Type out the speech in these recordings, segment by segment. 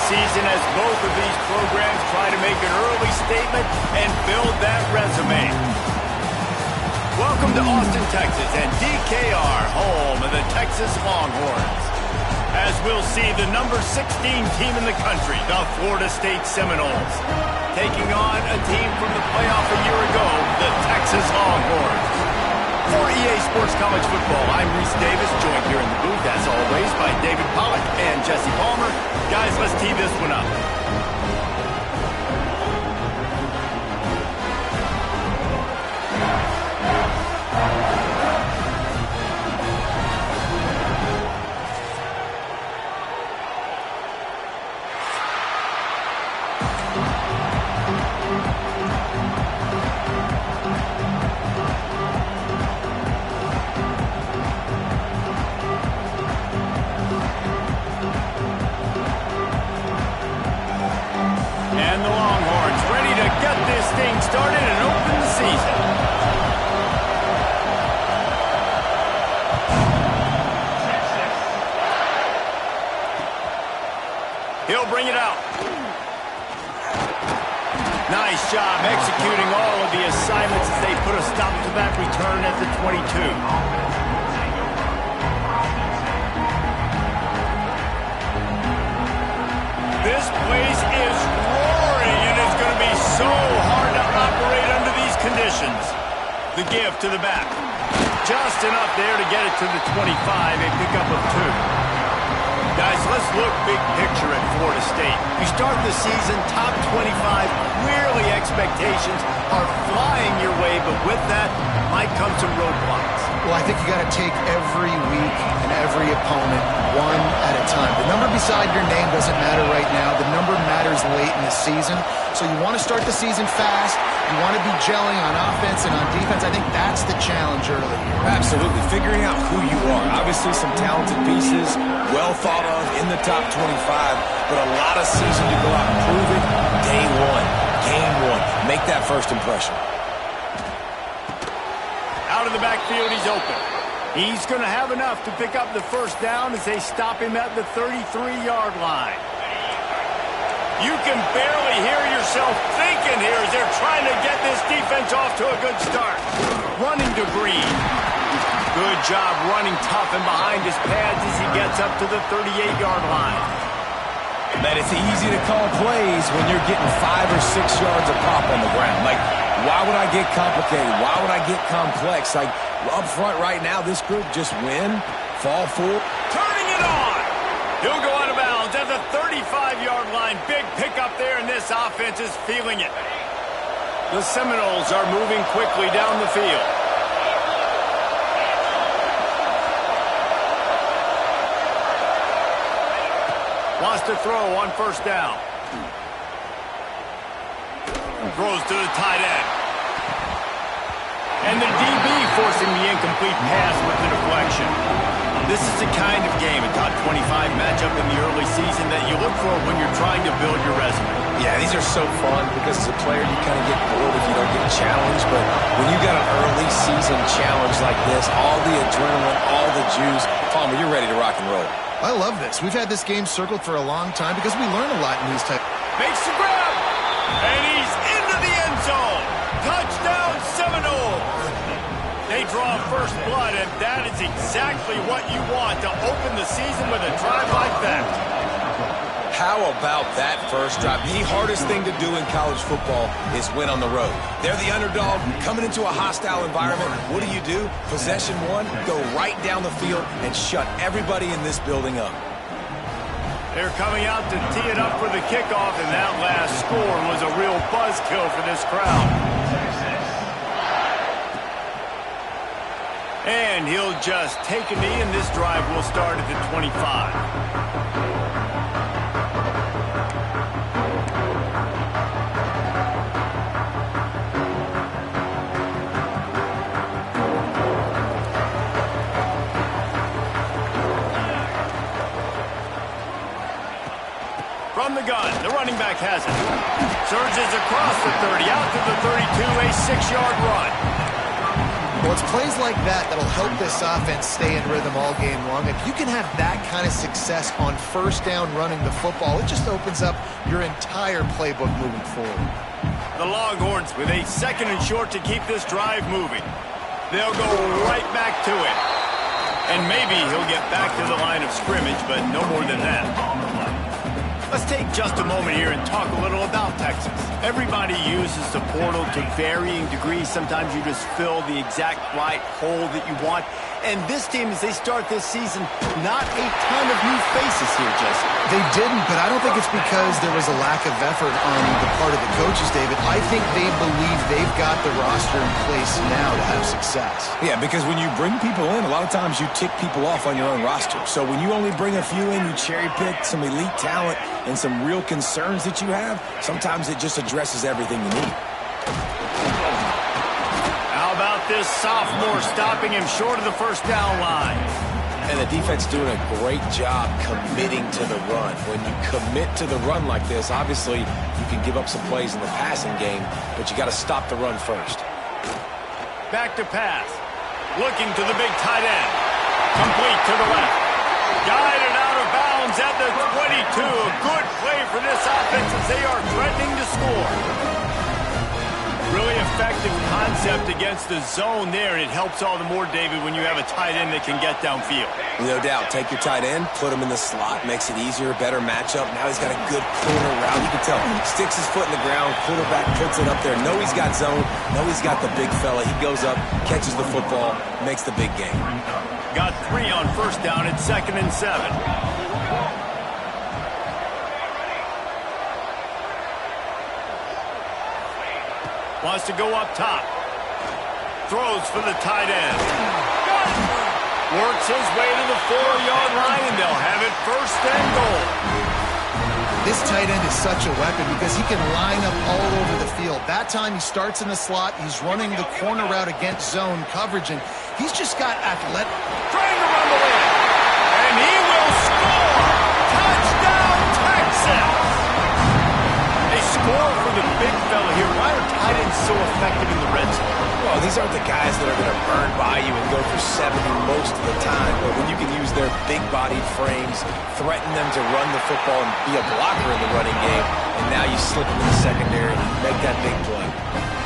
Season as both of these programs try to make an early statement and build that resume. Welcome to Austin, Texas, and DKR, home of the Texas Longhorns. As we'll see, the number 16 team in the country, the Florida State Seminoles, taking on a team from the playoff a year ago, the Texas Longhorns. For EA Sports College Football, I'm Reese Davis, joined here in the booth, as always, by David Pollack and Jesse Palmer. Guys, let's tee this one up. Started and opened the season. He'll bring it out. Nice job executing all of the assignments as they put a stop to that return at the 22. This place is roaring, and it's going to be so hard to operate under these conditions. The give to the back. Just enough there to get it to the 25, a pickup of 2. Guys, let's look big picture at Florida State. You start the season top 25, clearly expectations are flying your way, but with that might come some roadblocks. Well, I think you got to take every week and every opponent one at a time. The number beside your name doesn't matter right now. The number matters late in the season. So you want to start the season fast. You want to be gelling on offense and on defense. I think that's the challenge early. Absolutely. Figuring out who you are. Obviously some talented pieces, well thought of in the top 25, but a lot of season to go out and prove it. Day one, game one. Make that first impression. Out of the backfield, he's open. He's going to have enough to pick up the first down as they stop him at the 33-yard line. You can barely hear yourself thinking here as they're trying to get this defense off to a good start. Running to Breed. Good job running tough and behind his pads as he gets up to the 38-yard line. Man, it's easy to call plays when you're getting 5 or 6 yards of pop on the ground. Like, why would I get complicated? Why would I get complex? Like, up front right now, this group just win, fall forward. Turning it on! He'll go out of bounds at the 35-yard line. Big pickup there, and this offense is feeling it. The Seminoles are moving quickly down the field. Wants to throw on first down. Throws to the tight end. And the DB forcing the incomplete pass with the deflection. This is the kind of game, a top 25 matchup in the early season, that you look for when you're trying to build your resume. Yeah, these are so fun because as a player, you kind of get bored if you don't get challenged. But when you got an early season challenge like this, all the adrenaline, all the juice, Palmer, you're ready to rock and roll. I love this. We've had this game circled for a long time because we learn a lot in these types. Makes the grab, and he's into the end zone. Touchdown Seminoles. They draw first blood, and that is exactly what you want to open the season with a drive like that. How about that first drive? The hardest thing to do in college football is win on the road. They're the underdog, coming into a hostile environment. What do? Possession one, go right down the field and shut everybody in this building up. They're coming out to tee it up for the kickoff, and that last score was a real buzzkill for this crowd. And he'll just take a knee, and this drive will start at the 25. From the gun, the running back has it. Surges across the 30, out to the 32, a 6-yard run. Well, it's plays like that that'll help this offense stay in rhythm all game long. If you can have that kind of success on first down running the football, it just opens up your entire playbook moving forward. The Longhorns with a 2nd and short to keep this drive moving. They'll go right back to it. And maybe he'll get back to the line of scrimmage, but no more than that. Let's take just a moment here and talk a little about Texas. Everybody uses the portal to varying degrees. Sometimes you just fill the exact right hole that you want. And this team, as they start this season, not a ton of new faces here, Jesse. They didn't, but I don't think it's because there was a lack of effort on the part of the coaches, David. I think they believe they've got the roster in place now to have success. Yeah, because when you bring people in, a lot of times you tick people off on your own roster. So when you only bring a few in, you cherry pick some elite talent and some real concerns that you have, sometimes it just addresses everything you need. How about this sophomore stopping him short of the first down line? And the defense doing a great job committing to the run. When you commit to the run like this, obviously you can give up some plays in the passing game, but you got to stop the run first. Back to pass. Looking to the big tight end. Complete to the left. Guided out of bounds at the 22. A good play for this offense as they are threatening to score. Really effective concept against the zone there. It helps all the more, David, when you have a tight end that can get downfield. No doubt. Take your tight end, put him in the slot, makes it easier, better matchup. Now he's got a good corner route. You can tell. Sticks his foot in the ground, quarterback puts it up there. Know he's got zone. Know he's got the big fella. He goes up, catches the football, makes the big game. Got 3 on first down at 2nd and 7. Wants to go up top. Throws for the tight end. Works his way to the 4-yard line, and they'll have it 1st and goal. This tight end is such a weapon because he can line up all over the field. That time he starts in the slot. He's running the corner route against zone coverage, and he's just got athletic. Trying to rumble in. And he will score. Touchdown, Texas. They score for the big fella here. Why are tight ends so effective in the red zone? Well, these aren't the guys that are going to burn by you and go for 70 most of the time, but when you can use their big-bodied frames, threaten them to run the football and be a blocker in the running game, and now you slip into the secondary, make that big play.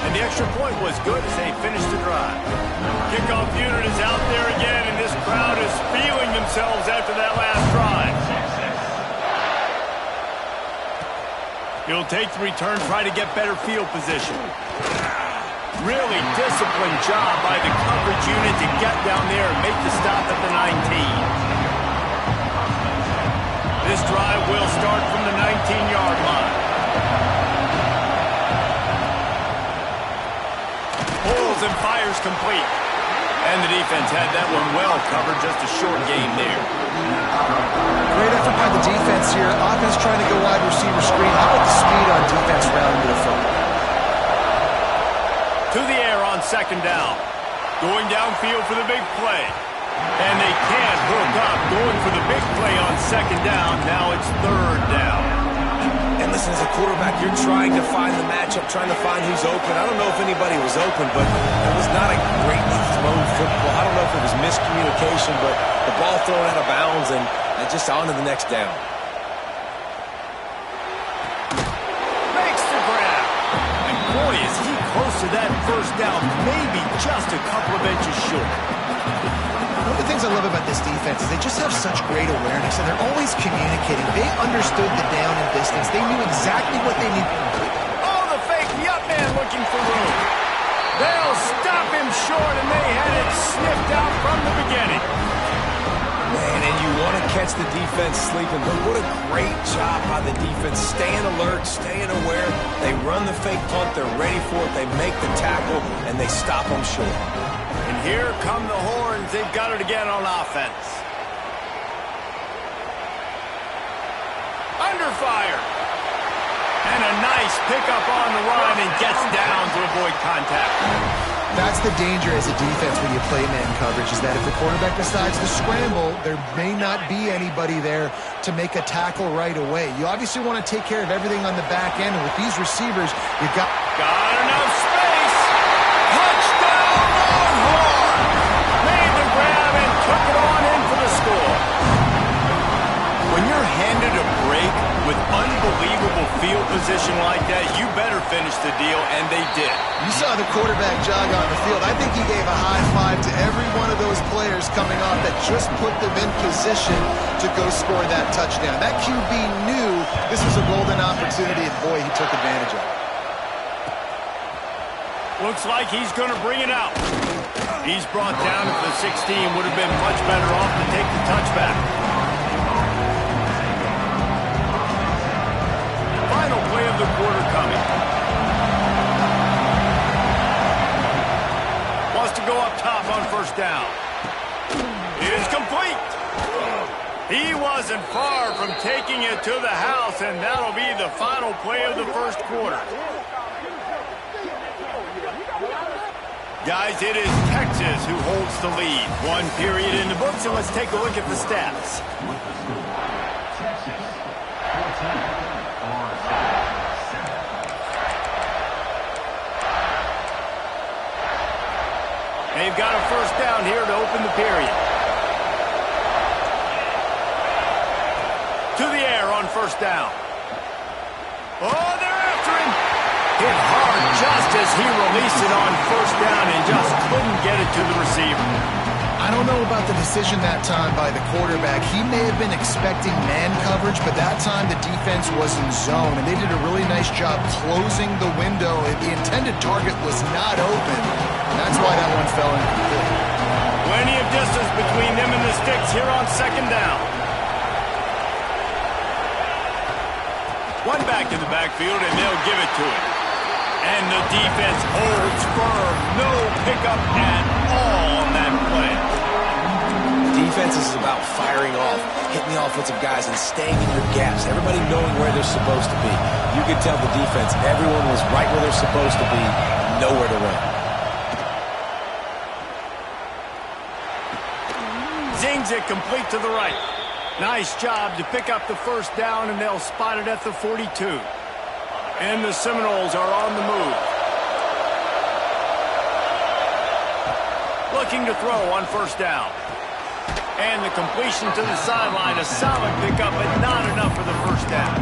And the extra point was good as they finished the drive. Kickoff unit is out there again, and this crowd is feeling themselves after that last drive. He'll take the return, try to get better field position. Really disciplined job by the coverage unit to get down there and make the stop at the 19. This drive will start from the 19-yard line. Pulls and fires complete. And the defense had that one well covered, just a short game there. Great effort by the defense here. Offense trying to go wide receiver screen. How about the speed on defense rounding to the football? To the air on 2nd down. Going downfield for the big play. And they can't hook up. Going for the big play on second down. Now it's third down. And listen, as a quarterback, you're trying to find the matchup, trying to find who's open. I don't know if anybody was open, but it was not a greatly thrown football. I don't know if it was miscommunication, but the ball thrown out of bounds and just on to the next down. Makes the grab. And boy, is he close to that first down. Maybe just a couple of inches short. One of the things I love about this defense is they just have such great awareness, and they're always communicating. They understood the down and distance. They knew exactly what they needed. Oh, the fake, the up man looking for room. They'll stop him short, and they had it sniffed out from the beginning. Man, and you want to catch the defense sleeping, but what a great job by the defense. Staying alert, staying aware. They run the fake punt. They're ready for it. They make the tackle, and they stop them short. And here come the horns. They've got it again on offense. Under fire. And a nice pickup on the run and gets down to avoid contact. That's the danger as a defense when you play man coverage, is that if the quarterback decides to scramble, there may not be anybody there to make a tackle right away. You obviously want to take care of everything on the back end, and with these receivers, you've got enough space. Touchdown, Longhorn! Made the grab and took it on in for the score. When you're handed a break with unbelievable field position like that, you better finish the deal, and they did. You saw the quarterback jog on the field. I think he gave a high five to every one of those players coming off that just put them in position to go score that touchdown. That QB knew this was a golden opportunity, and boy, he took advantage of it. Looks like he's going to bring it out. He's brought down at the 16. Would have been much better off to take the touchback. Final play of the quarter coming. Wants to go up top on first down. It is complete. He wasn't far from taking it to the house, and that'll be the final play of the first quarter. Guys, it is Texas who holds the lead. One period in the books, and let's take a look at the stats. They've got a first down here to open the period. To the air on first down. Oh, they're after him. Hit hard just as he released it on first down and just couldn't get it to the receiver. I don't know about the decision that time by the quarterback. He may have been expecting man coverage, but that time the defense was in zone, and they did a really nice job closing the window. The intended target was not open. That's why that one fell incomplete. Plenty of distance between them and the sticks here on second down. One back in the backfield, and they'll give it to him. And the defense holds firm. No pickup at all on that play. Defense is about firing off, hitting the offensive guys, and staying in your gaps. Everybody knowing where they're supposed to be. You could tell the defense, everyone was right where they're supposed to be, nowhere to run. Zings it complete to the right. Nice job to pick up the first down, and they'll spot it at the 42. And the Seminoles are on the move. Looking to throw on first down. And the completion to the sideline. A solid pickup, but not enough for the first down.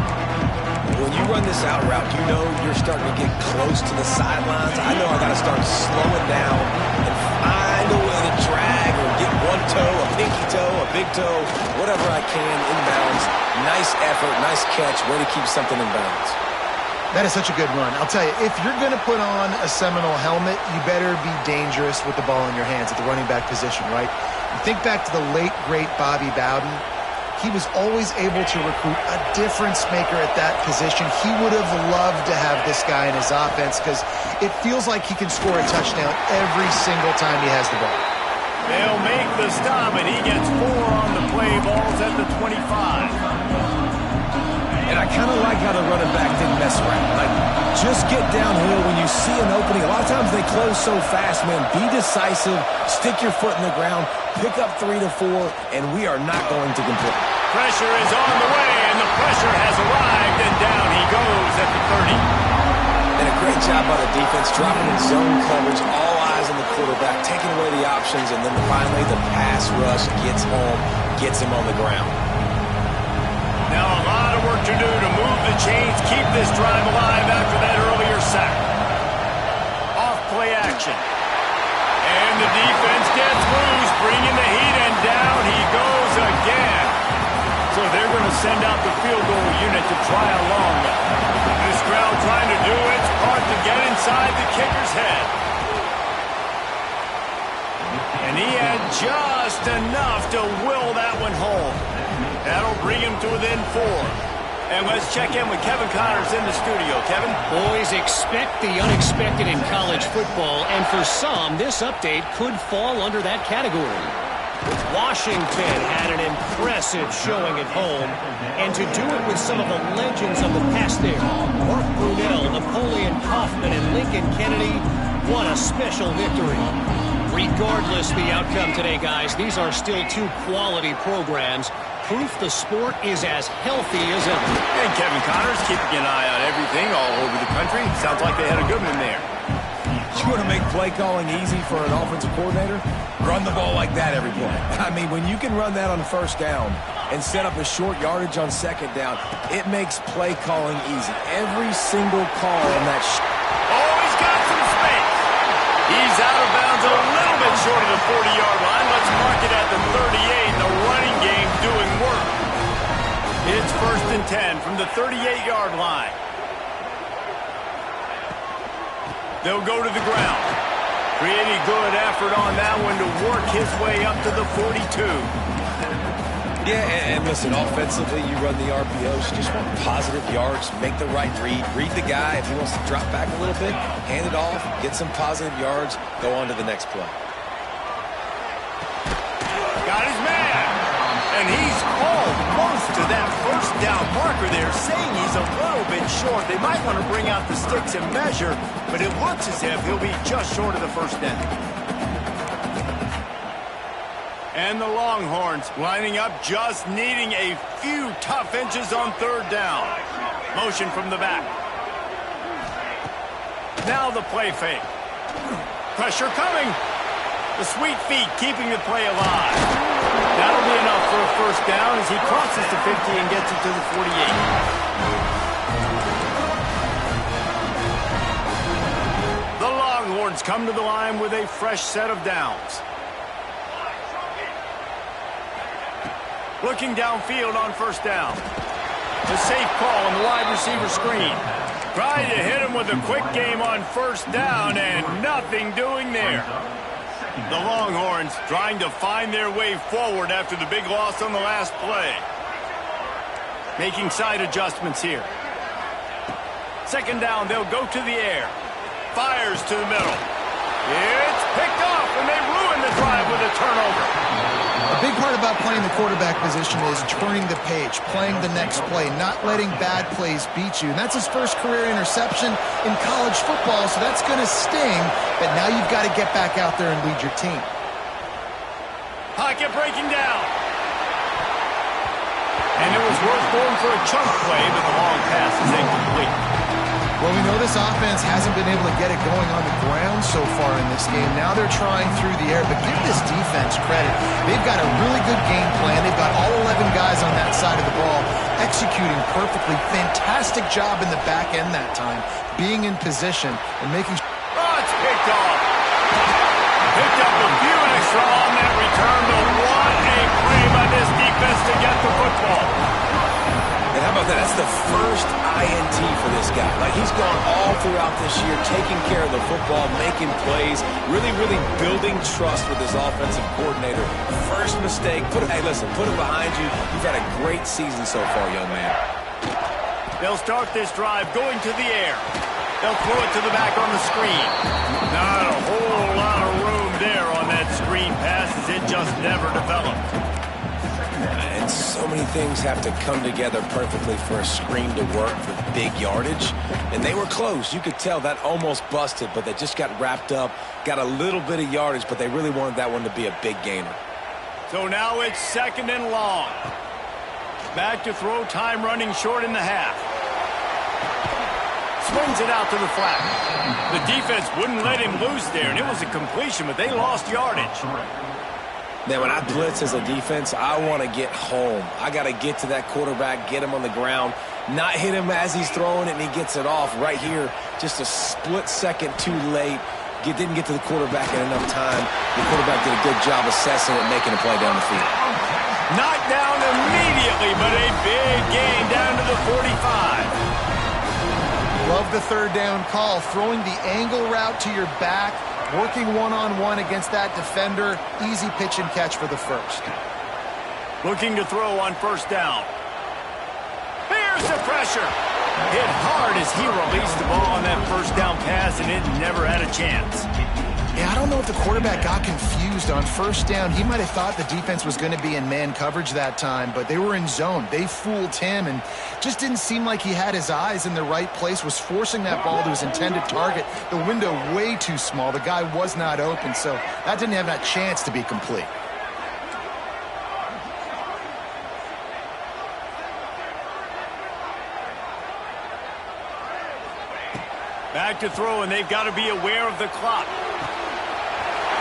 When you run this out route, you know you're starting to get close to the sidelines. I know I got to start slowing down and find a way to drag or get one toe, a pinky toe, a big toe, whatever I can inbounds. Nice effort, nice catch, way to keep something in bounds. That is such a good run. I'll tell you, if you're going to put on a Seminole helmet, you better be dangerous with the ball in your hands at the running back position, right? You think back to the late, great Bobby Bowden. He was always able to recruit a difference maker at that position. He would have loved to have this guy in his offense because it feels like he can score a touchdown every single time he has the ball. They'll make the stop, and he gets 4 on the play. Ball's at the 25. And And I kind of like how the running back didn't mess around. Like, just get downhill when you see an opening. A lot of times they close so fast, man. Be decisive, stick your foot in the ground, pick up 3 to 4, and we are not going to complain. Pressure is on the way, and the pressure has arrived, and down he goes at the 30. And a great job by the defense, dropping in zone coverage, all eyes on the quarterback, taking away the options, and then finally the pass rush gets home, gets him on the ground. Now a lot of work to do to move the chains, keep this drive alive after that earlier sack. Off play action. And the defense gets loose, bringing the heat, and down he goes again. So they're going to send out the field goal unit to try a long one. This crowd trying to do its part to get inside the kicker's head. And he had just enough to will that one home. That'll bring him to within 4. And let's check in with Kevin Connors in the studio. Kevin? Boys, expect the unexpected in college football, and for some, this update could fall under that category. Washington had an impressive showing at home, and to do it with some of the legends of the past there, Mark Brunell, Napoleon Kaufman, and Lincoln Kennedy, what a special victory. Regardless the outcome today, guys, these are still 2 quality programs. Proof the sport is as healthy as ever. And Kevin Connors keeping an eye on everything all over the country. Sounds like they had a good one there. You want to make play calling easy for an offensive coordinator? Run the ball like that every play. I mean, when you can run that on first down and set up a short yardage on second down, it makes play calling easy. Every single call on that. Oh, he's got some space. He's out of bounds a little bit short of the 40-yard line. Let's mark it at the 38. The running game doing work. It's 1st and 10 from the 38-yard line. They'll go to the ground. Pretty good effort on that one to work his way up to the 42. Yeah, and listen, offensively, you run the RPOs. You just want positive yards, make the right read. Read the guy. If he wants to drop back a little bit, hand it off, get some positive yards, go on to the next play. Got his man. And he's almost to that first down marker there, saying he's a little bit short. They might want to bring out the sticks and measure, but it looks as if he'll be just short of the first down. And the Longhorns lining up, just needing a few tough inches on 3rd down. Motion from the back. Now the play fake. Pressure coming. The sweet feet keeping the play alive. That'll be enough for a first down as he crosses the 50 and gets it to the 48. The Longhorns come to the line with a fresh set of downs. Looking downfield on 1st down. The safe call on the wide receiver screen. Trying to hit him with a quick game on 1st down and nothing doing there. The Longhorns trying to find their way forward after the big loss on the last play. Making side adjustments here. 2nd down, they'll go to the air. Fires to the middle. It's picked off, and they ruin the drive with a turnover. A big part about playing the quarterback position is turning the page, playing the next play, not letting bad plays beat you. And that's his first career interception in college football, so that's going to sting. But now you've got to get back out there and lead your team. Pocket breaking down. And it was worth going for a chunk play, but the long pass is incomplete. Well, we know this offense hasn't been able to get it going on the ground so far in this game. Now they're trying through the air, but give this defense credit. They've got a really good game plan. They've got all 11 guys on that side of the ball executing perfectly. Fantastic job in the back end that time, being in position and making sure. Oh, it's picked off. Picked up a few extra on that return, but what a play by this defense to get the football. And how about that? That's the first INT for this guy. Like, he's gone all throughout this year, taking care of the football, making plays, really building trust with his offensive coordinator. First mistake, hey, listen, put it behind you. You've had a great season so far, young man. They'll start this drive going to the air. They'll throw it to the back on the screen. Not a whole lot of room there on that screen pass as it just never developed. And so many things have to come together perfectly for a screen to work for big yardage. And they were close. You could tell that almost busted, but they just got wrapped up, got a little bit of yardage, but they really wanted that one to be a big gainer. So now it's 2nd and long. Back to throw, time running short in the half. Swings it out to the flat. The defense wouldn't let him loose there, and it was a completion, but they lost yardage. Now, when I blitz as a defense, I want to get home. I got to get to that quarterback, get him on the ground, not hit him as he's throwing it and he gets it off. Right here, just a split second too late. Didn't get to the quarterback in enough time. The quarterback did a good job assessing it and making a play down the field. Knocked down immediately, but a big gain down to the 45. Love the 3rd down call. Throwing the angle route to your back, working one-on-one against that defender. Easy pitch and catch for the first. Looking to throw on 1st down. Here's the pressure. Hit hard as he released the ball on that 1st down pass, and it never had a chance. Yeah, I don't know if the quarterback got confused on 1st down. He might have thought the defense was going to be in man coverage that time, but they were in zone. They fooled him and just didn't seem like he had his eyes in the right place, was forcing that ball to his intended target. The window way too small. The guy was not open, so that didn't have that chance to be complete. Back to throw, and they've got to be aware of the clock.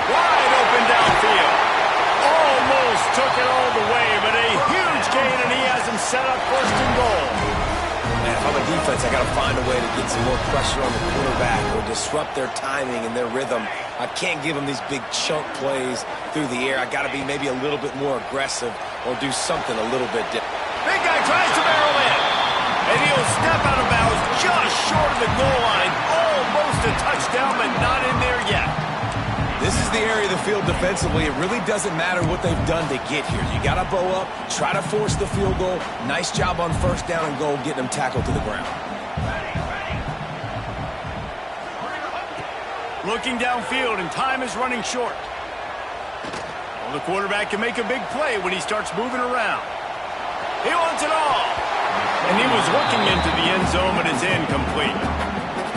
Wide open downfield. Almost took it all the way, but a huge gain, and he has him set up 1st and goal. Man, if I'm a defense, I got to find a way to get some more pressure on the quarterback or disrupt their timing and their rhythm. I can't give them these big chunk plays through the air. I got to be maybe a little bit more aggressive or do something a little bit different. Big guy tries to barrel in, and he'll step out of bounds just short of the goal line. Almost a touchdown, but not in there yet. This is the area of the field defensively. It really doesn't matter what they've done to get here. You got to bow up, try to force the field goal. Nice job on 1st down and goal, getting them tackled to the ground. Looking downfield, and time is running short. Well, the quarterback can make a big play when he starts moving around. He wants it all. And he was looking into the end zone, but it's incomplete.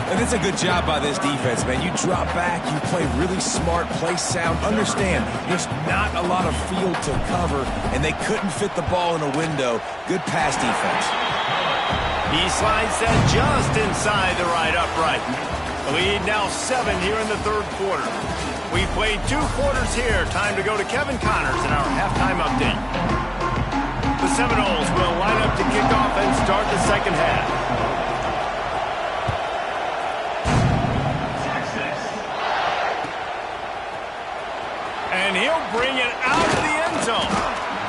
And it's a good job by this defense, man. You drop back, you play really smart, play sound. Understand, there's not a lot of field to cover, and they couldn't fit the ball in a window. Good pass defense. He slides that just inside the right upright. The lead now 7 here in the 3rd quarter. We played 2 quarters here. Time to go to Kevin Connors in our halftime update. The Seminoles will line up to kick off and start the 2nd half. And he'll bring it out of the end zone.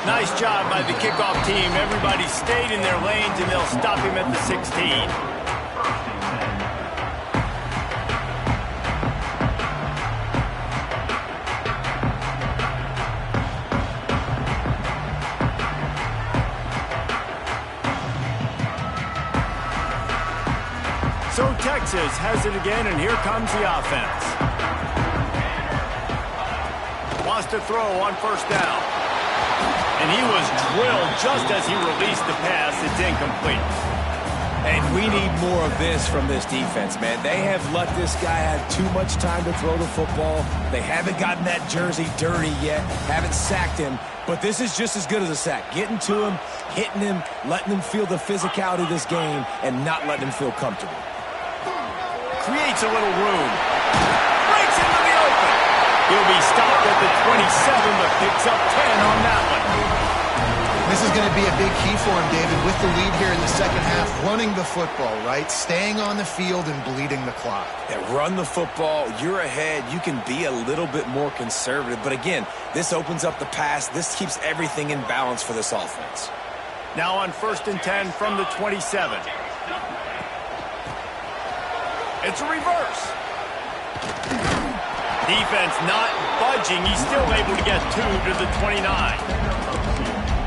Nice job by the kickoff team. Everybody stayed in their lanes, and they'll stop him at the 16. So Texas has it again, and here comes the offense. Wants to throw on 1st down. And he was drilled just as he released the pass. It's incomplete. And we need more of this from this defense, man. They have let this guy have too much time to throw the football. They haven't gotten that jersey dirty yet, haven't sacked him. But this is just as good as a sack. Getting to him, hitting him, letting him feel the physicality of this game, and not letting him feel comfortable. Creates a little room. Breaks into the open. He'll be stopped at the 27, but picks up 10 on that one. This is going to be a big key for him, David, with the lead here in the 2nd half. Running the football, right? Staying on the field and bleeding the clock. Yeah, run the football. You're ahead. You can be a little bit more conservative. But again, this opens up the pass. This keeps everything in balance for this offense. Now on 1st and 10 from the 27. It's a reverse. Defense not budging. He's still able to get 2 to the 29.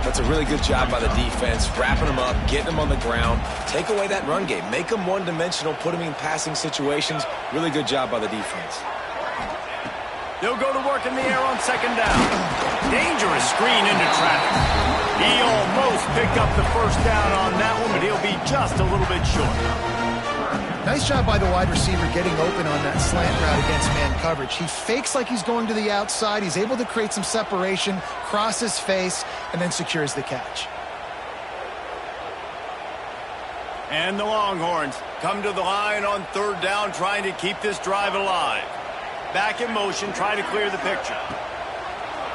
That's a really good job by the defense, wrapping them up, getting them on the ground. Take away that run game. Make them one-dimensional, put them in passing situations. Really good job by the defense. They'll go to work in the air on second down. Dangerous screen into traffic. He almost picked up the first down on that one, but he'll be just a little bit short. Nice job by the wide receiver getting open on that slant route against man coverage. He fakes like he's going to the outside. He's able to create some separation, cross his face, and then secures the catch. And the Longhorns come to the line on third down, trying to keep this drive alive. Back in motion, try to clear the picture.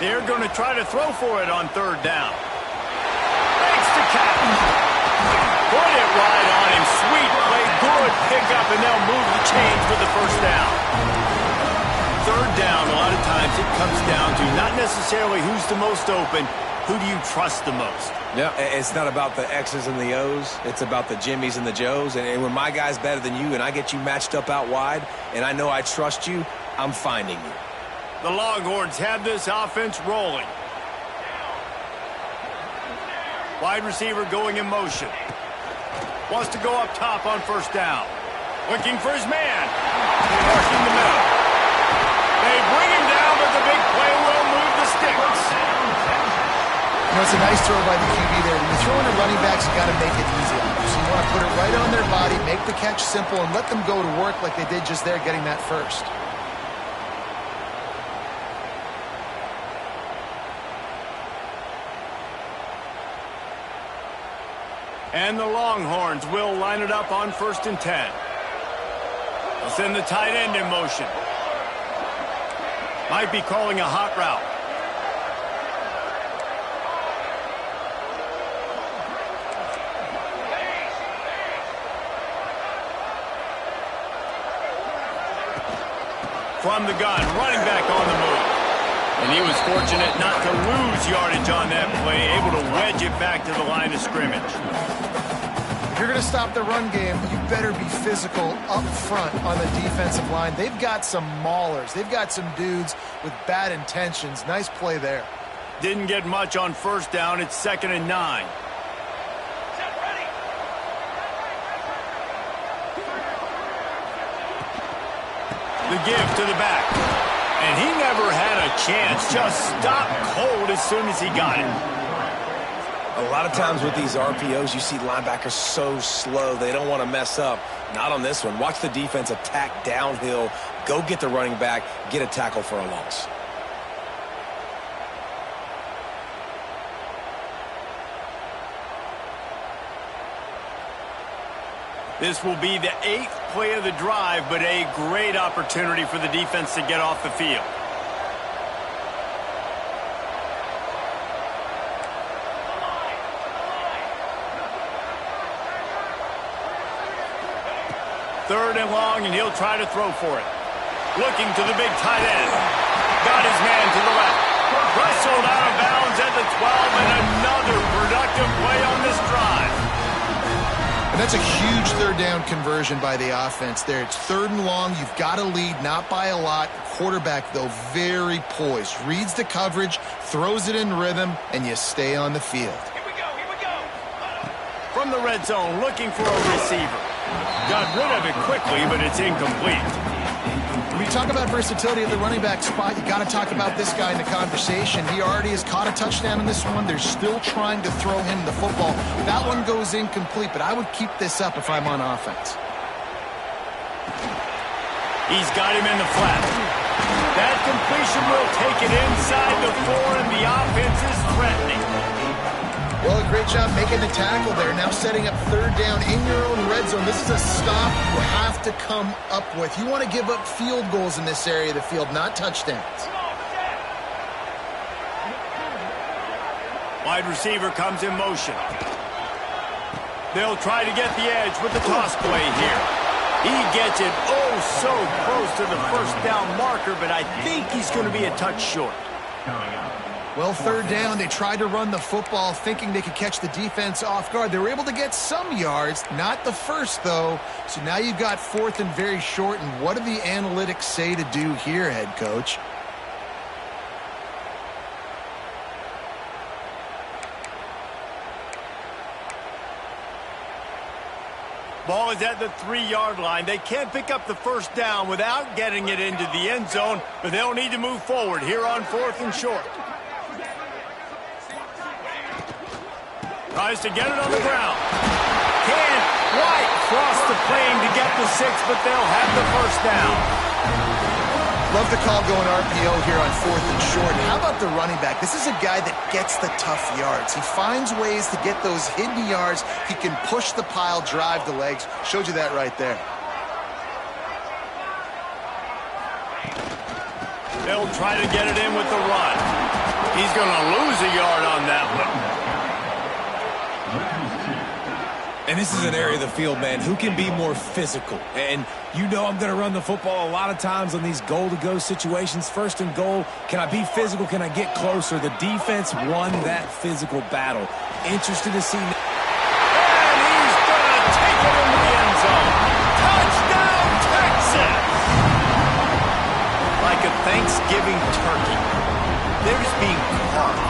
They're going to try to throw for it on third down. Thanks to Captain. Put it right on him. Sweet play. Good pickup, and they'll move the chains for the first down. Third down, a lot of times it comes down to not necessarily who's the most open, who do you trust the most? Yeah, it's not about the X's and the O's. It's about the Jimmies and the Joes. And when my guy's better than you and I get you matched up out wide and I know I trust you, I'm finding you. The Longhorns have this offense rolling. Wide receiver going in motion. Wants to go up top on first down. Looking for his man. Working the middle. They bring him down, but the big play will move the sticks. You know, it's a nice throw by the QB there. When you're throwing at running backs, you got to make it easy on them. So you want to put it right on their body, make the catch simple, and let them go to work like they did just there, getting that first. And the Longhorns will line it up on 1st and 10. They'll send the tight end in motion. Might be calling a hot route. From the gun, running back on the move. And he was fortunate not to lose yardage on that play, able to wedge it back to the line of scrimmage. If you're going to stop the run game, you better be physical up front on the defensive line. They've got some maulers. They've got some dudes with bad intentions. Nice play there. Didn't get much on first down. It's 2nd and 9. The give to the back. And he never had a chance. Just stopped cold as soon as he got it. A lot of times with these RPOs, you see linebackers so slow, they don't want to mess up. Not on this one. Watch the defense attack downhill, go get the running back, get a tackle for a loss. This will be the 8th play of the drive, but a great opportunity for the defense to get off the field. Third and long, and he'll try to throw for it. Looking to the big tight end. Got his man to the left. Wrestled out of bounds at the 12, and another productive play on this drive. And that's a huge third down conversion by the offense there. It's 3rd and long. You've got to lead, not by a lot. Quarterback, though, very poised. Reads the coverage, throws it in rhythm, and you stay on the field. Here we go. From the red zone, looking for a receiver. Got rid of it quickly, but it's incomplete. When you talk about versatility at the running back spot, you got to talk about this guy in the conversation. He already has caught a touchdown in this one. They're still trying to throw him the football. That one goes incomplete, but I would keep this up if I'm on offense. He's got him in the flat. That completion will take it inside the 4, and the offense is threatening. Well, a great job making the tackle there. Now setting up 3rd down in your own red zone. This is a stop you have to come up with. You want to give up field goals in this area of the field, not touchdowns. Wide receiver comes in motion. They'll try to get the edge with the toss play here. He gets it so close to the first down marker, but I think he's going to be a touch short. Well, 3rd down, they tried to run the football thinking they could catch the defense off guard. They were able to get some yards, not the first, though. So now you've got 4th and very short, and what do the analytics say to do here, head coach? Ball is at the 3-yard line. They can't pick up the first down without getting it into the end zone, but they'll need to move forward here on 4th and short. Tries to get it on the ground. Can't quite cross the plane to get the 6, but they'll have the first down. Love the call going RPO here on 4th and short. How about the running back? This is a guy that gets the tough yards. He finds ways to get those hidden yards. He can push the pile, drive the legs. Showed you that right there. They'll try to get it in with the run. He's going to lose a yard on that one. And this is an area of the field, man, who can be more physical. And you know I'm going to run the football a lot of times on these goal-to-go situations. 1st and goal, can I be physical? Can I get closer? The defense won that physical battle. Interested to see. And he's going to take it into the end zone. Touchdown, Texas! Like a Thanksgiving turkey. They're just being carved.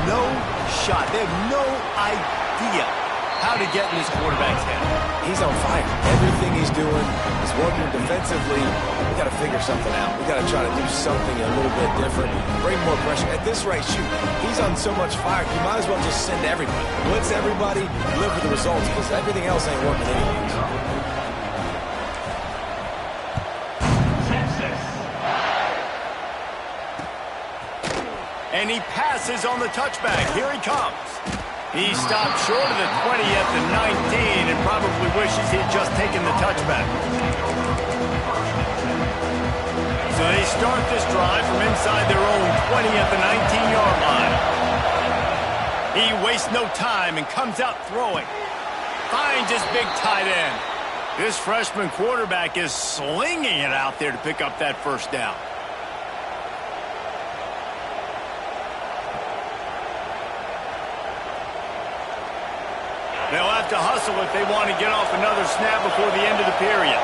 No shot. They have no idea how to get in this quarterback's head. He's on fire. Everything he's doing is working defensively. We got to figure something out. We got to try to do something a little bit different. Bring more pressure. At this rate, shoot, he's on so much fire. You might as well just send everybody. Blitz everybody, live with the results, because everything else ain't working anyways. And he passes on the touchback. Here he comes. He stopped short of the 20 at the 19 and probably wishes he had just taken the touchback. So they start this drive from inside their own 20 at the 19-yard line. He wastes no time and comes out throwing. Finds his big tight end. This freshman quarterback is slinging it out there to pick up that first down. They'll have to hustle if they want to get off another snap before the end of the period.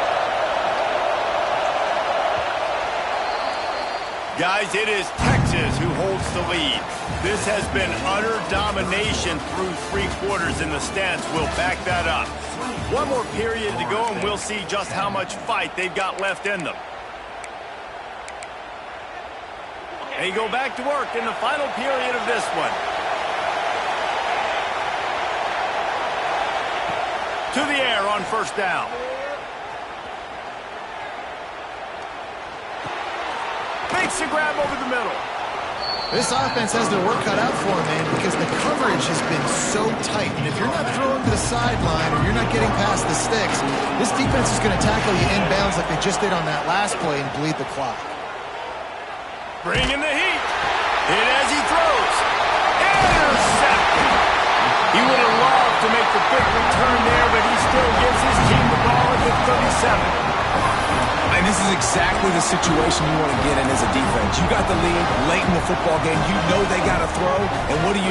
Guys, it is Texas who holds the lead. This has been utter domination through 3 quarters, and the stats will back that up. One more period to go, and we'll see just how much fight they've got left in them. They go back to work in the final period of this one. To the air on first down. Makes a grab over the middle. This offense has their work cut out for them, man, because the coverage has been so tight. And if you're not throwing to the sideline or you're not getting past the sticks, this defense is going to tackle you inbounds like they just did on that last play and bleed the clock. Bringing the heat. Hit as he throws. Intercepted. He would have loved to make the big return there, but he still gives his team the ball at the 37. And this is exactly the situation you want to get in as a defense. You got the lead late in the football game. You know they got to throw. And what do?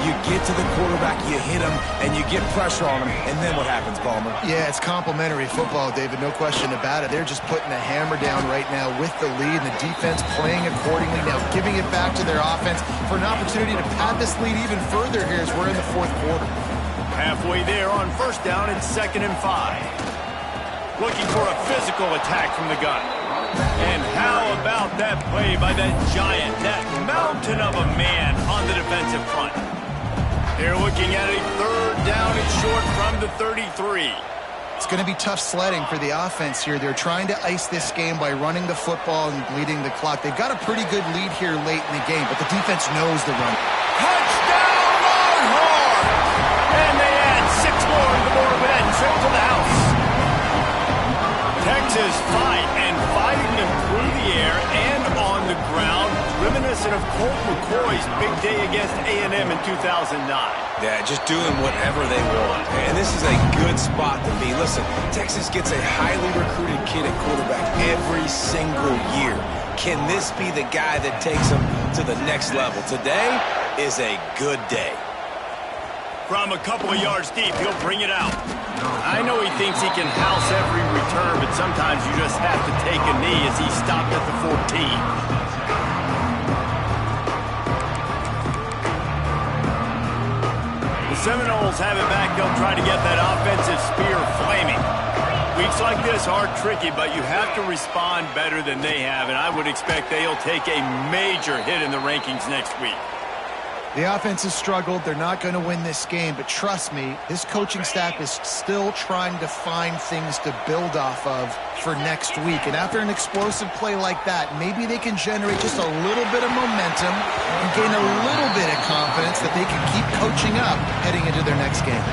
You get to the quarterback, you hit him, and you get pressure on him. And then what happens, Ballmer? Yeah, it's complimentary football, David. No question about it. They're just putting the hammer down right now with the lead, and the defense playing accordingly. Now giving it back to their offense for an opportunity to pad this lead even further here as we're in the 4th quarter. Halfway there on first down, it's 2nd and 5. Looking for a physical attack from the gun. And how about that play by that giant, that mountain of a man on the defensive front? They're looking at a 3rd down and short from the 33. It's going to be tough sledding for the offense here. They're trying to ice this game by running the football and bleeding the clock. They've got a pretty good lead here late in the game, but the defense knows the run. Touchdown, Longhorns! And they add 6 more to the board with that trip to the house. Texas fighting them through the air and on the ground, reminiscent of Colt McCoy's big day against A&M in 2009. Yeah, just doing whatever they want. And this is a good spot to be. Listen, Texas gets a highly recruited kid at quarterback every single year. Can this be the guy that takes them to the next level? Today is a good day. From a couple of yards deep, he'll bring it out. I know he thinks he can house every return, but sometimes you just have to take a knee as he stopped at the 14. The Seminoles Eagles have it back, they'll try to get that offensive spear flaming. Weeks like this are tricky, but you have to respond better than they have, and I would expect they'll take a major hit in the rankings next week. The offense has struggled. They're not going to win this game, but trust me, this coaching staff is still trying to find things to build off of for next week. And after an explosive play like that, maybe they can generate just a little bit of momentum and gain a little bit of confidence that they can keep coaching up heading into their next game.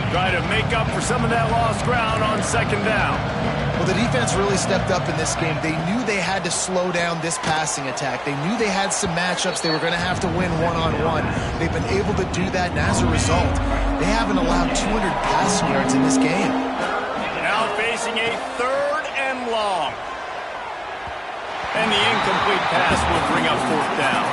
Try to make up for some of that lost ground on second down. Well, the defense really stepped up in this game. They knew they had to slow down this passing attack. They knew they had some matchups they were going to have to win one-on-one. They've been able to do that, and as a result, they haven't allowed 200 passing yards in this game. Now facing a 3rd and long. And the incomplete pass will bring up 4th down.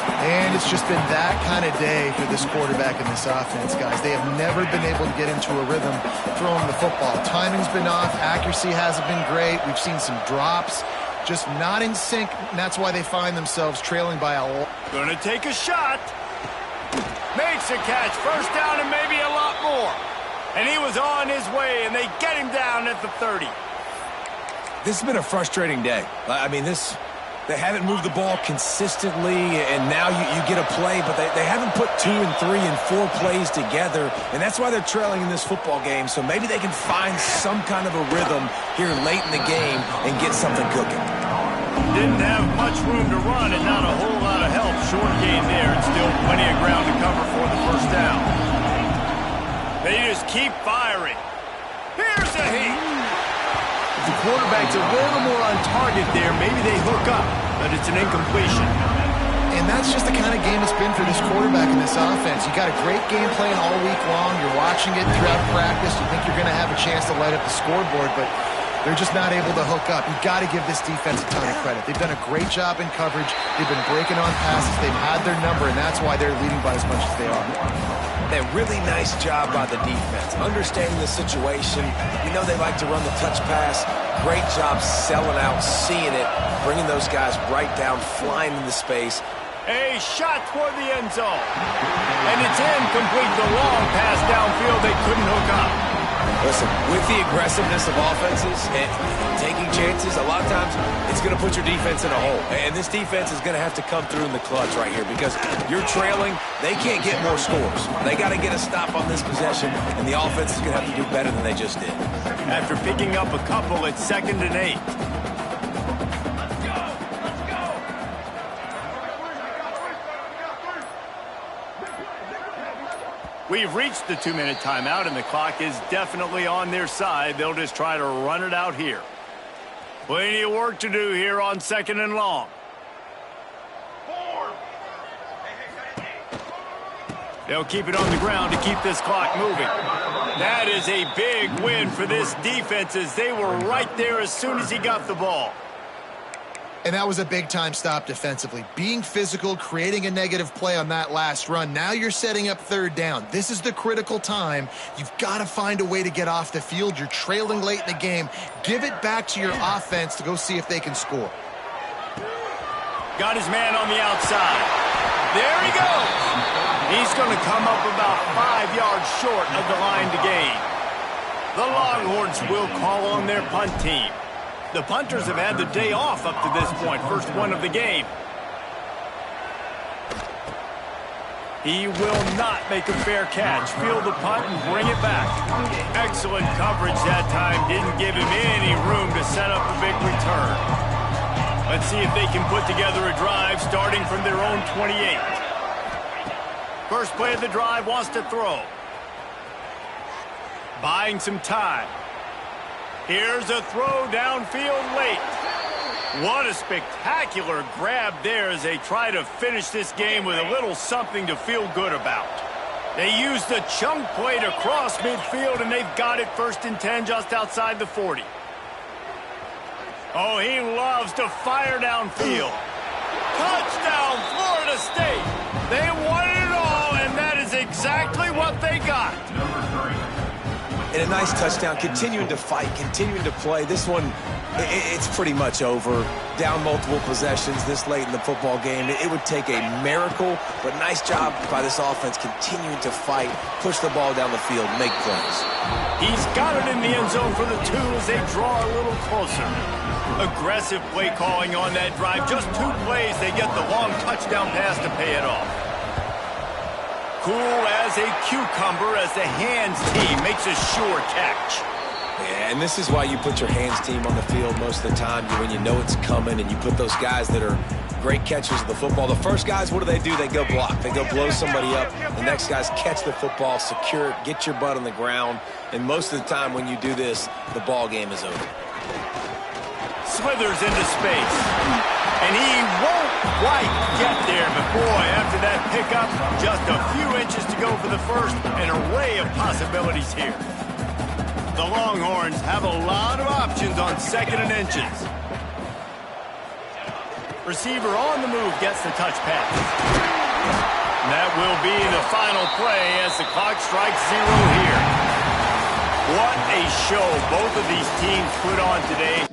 And it's just been that kind of day for this quarterback and this offense, guys. They have never been able to get into a rhythm throwing the football. Timing's been off. Accuracy hasn't been great. We've seen some drops. Just not in sync, and that's why they find themselves trailing by a lot. Gonna take a shot. Makes a catch. 1st down and maybe a lot more. And he was on his way, and they get him down at the 30. This has been a frustrating day. I mean, they haven't moved the ball consistently, and now you get a play, but they haven't put 2 and 3 and 4 plays together, and that's why they're trailing in this football game. So maybe they can find some kind of a rhythm here late in the game and get something cooking. Didn't have much room to run and not a whole lot of help. Short game there, and still plenty of ground to cover for the 1st down. They just keep firing. Here's a heat. The quarterback's a little more on target there. Maybe they hook up, but it's an incompletion. And that's just the kind of game it's been for this quarterback and this offense. You got a great game plan all week long. You're watching it throughout practice. You think you're going to have a chance to light up the scoreboard, but they're just not able to hook up. You've got to give this defense a ton of credit. They've done a great job in coverage. They've been breaking on passes. They've had their number, and that's why they're leading by as much as they are. A really nice job by the defense, understanding the situation. We know they like to run the touch pass. Great job selling out, seeing it, bringing those guys right down, flying into space. A shot toward the end zone. And it's incomplete. The long pass downfield, they couldn't hook up. Listen, with the aggressiveness of offenses and taking chances, a lot of times it's going to put your defense in a hole. And this defense is going to have to come through in the clutch right here because you're trailing. They can't get more scores. They got to get a stop on this possession, and the offense is going to have to do better than they just did. After picking up a couple, it's 2nd and 8. We've reached the 2-minute timeout, and the clock is definitely on their side. They'll just try to run it out here. Plenty of work to do here on 2nd and long. They'll keep it on the ground to keep this clock moving. That is a big win for this defense as they were right there as soon as he got the ball. And that was a big-time stop defensively. Being physical, creating a negative play on that last run. Now you're setting up 3rd down. This is the critical time. You've got to find a way to get off the field. You're trailing late in the game. Give it back to your offense to go see if they can score. Got his man on the outside. There he goes. He's going to come up about 5 yards short of the line to gain. The Longhorns will call on their punt team. The punters have had the day off up to this point. First one of the game. He will not make a fair catch. Field the punt and bring it back. Excellent coverage that time. Didn't give him any room to set up a big return. Let's see if they can put together a drive starting from their own 28. First play of the drive, wants to throw. Buying some time. Here's a throw downfield late. What a spectacular grab there as they try to finish this game with a little something to feel good about. They used the chunk play to cross midfield, and they've got it 1st and 10 just outside the 40. Oh, he loves to fire downfield. Touchdown, Florida State. They wanted it all, and that is exactly what they got. and a nice touchdown, continuing to fight, continuing to play. This one, it's pretty much over. Down multiple possessions this late in the football game. It would take a miracle, but nice job by this offense continuing to fight, push the ball down the field, make plays. He's got it in the end zone for the 2 as they draw a little closer. Aggressive play calling on that drive. Just 2 plays, they get the long touchdown pass to pay it off. Cool as a cucumber as the hands team makes a sure catch. Yeah, and this is why you put your hands team on the field most of the time when you know it's coming, and you put those guys that are great catchers of the football. The first guys, what do? They go block. They go blow somebody up. The next guys catch the football, secure it, get your butt on the ground. And most of the time when you do this, the ball game is over. Slithers into space. And he won't quite get there, but boy, after that pickup, just a few inches to go for the first. An array of possibilities here. The Longhorns have a lot of options on 2nd and inches. Receiver on the move gets the touch pass. And that will be the final play as the clock strikes 0 here. What a show both of these teams put on today.